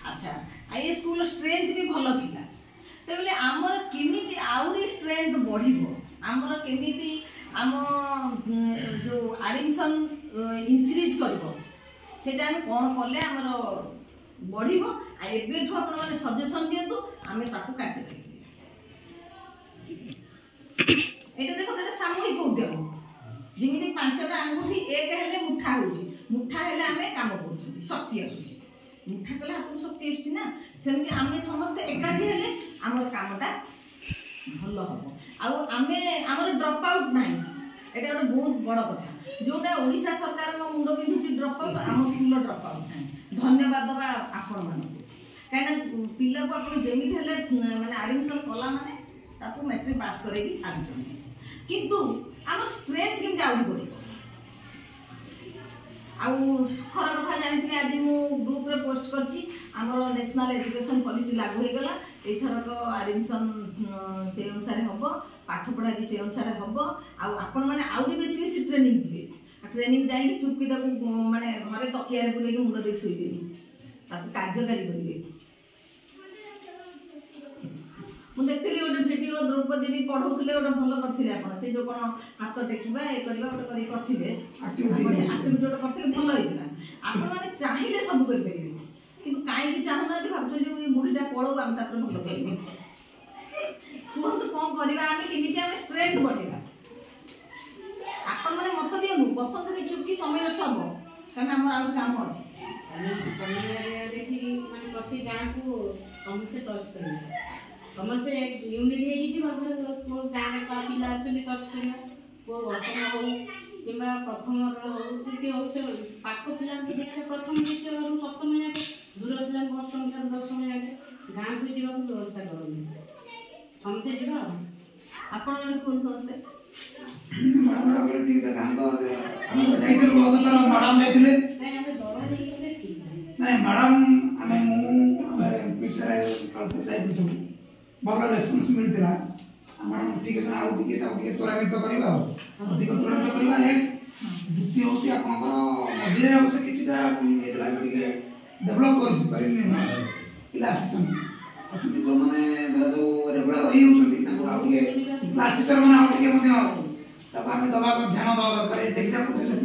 अच्छा ये school strength भी भल थिला तेबले आमर केमिति आउरी स्ट्रेंथ बढ़िबो आमर केमिति आम जो एडमिशन इंक्रीज करबो सेटा हम कोन करले आमर बढ़िबो आ एबेठु आपण माने सजेशन दियंतु आमे ताकू कार्य करिबे एटा देखो एटा सामूहिक उद्यम जिमिति पांचटा अंगुठी एक हेले मुठा होची मुठा हेले आमे काम करूची शक्ति आसुची मुठा कले हाथ शक्ति आसुची ना सेमति आमे समस्त एकाठी हेले हमर कामटा भलो हबो आ आमे हमर ड्रॉप आउट नाही एटा ଗୋଟେ बहुत बड़ कथा जोटा ओडिसा सरकार नो मुंडो बिंदुची ड्रॉप आउट आम स्कूल ड्रॉप आउट नाही धन्यवाद दबा आपण मानकु काना पिल्ला को आपण जेमिति हेले माने एडमिशन कला माने ताकू मैट्रिक पास करे की छाडुछन किंतु हमर स्ट्रेंथ केमति आउट पड़ी आउ खरा कथा जानिथिले आज मु ग्रुप रे पोस्ट करछि हमर नेशनल एजुकेशन पॉलिसी लागू हे गला एथरक एडमिशन से अनुसार हबो पाठ पढ़ा भी से अनुसार हबो आ आपण माने आउरी बेसी से ट्रेनिंग जिवे ट्रेनिंग जाई चुपकी दबु माने घरे तकिया रे बुले के मुंड दे सोइबेनी ताकू कार्यकारी करिवे मु देखथिली ओटे वीडियो द्रौपदी भी पढौथिले ओटे भलो करथिले आपण से जो कोन हाथ देखिबा ए करबा ओटे करी करथिले एक्टिविटी ओटे करथिले भलो हेतिला आपण माने चाहिले सब कर परिबे किंतु काई की चाहू ना भाबछु जे बुढ़ीटा पळो हम तापर भलो करिबे तुरंत कौन करवा आमे केमिति आमे स्ट्रेंथ बढ़ेगा आपण माने मत दियनु पसंद के चुपकी समय नष्ट हो कारण हमर आउ काम अछि समय देखि माने प्रति गां को समस्त टच करिया समस्त यूनिट हे कि भाबर गां का पिला चली टच करिया को वर्तमान हो किबा प्रथम हो तृतीय हो से पाक पिला के देखा प्रथम द्वितीय और सप्तम जाके दूर पिला अष्टम क्लास दशम जाके गां को जीवा को व्यवस्था करनी समते जीवा आपण कोन समस्ते मैडम बोले ठीक है गां तो हम जाइते बहुत तरह मैडम जाइतिले नहीं हम दौड़ा नहीं ठीक नहीं मैडम हमें हमें पिछले क्लास जाइते सब भलो रेस्पॉन्स मिलतिला मैडम ठीक है आउ टिके त्वरान्वित करबा अधिक त्वरान्वित करबा एक द्वितीय होती आपनकर मझे अवश्य किछटा एतला टिके डेवलप करछि परिने पिला आछन अथि तो माने धर जो रेगुलर रही होछन ताको आउ टिके क्लास टीचर माने आउ टिके मते ताको हमें दबा ध्यान दवा दरकार एग्जाम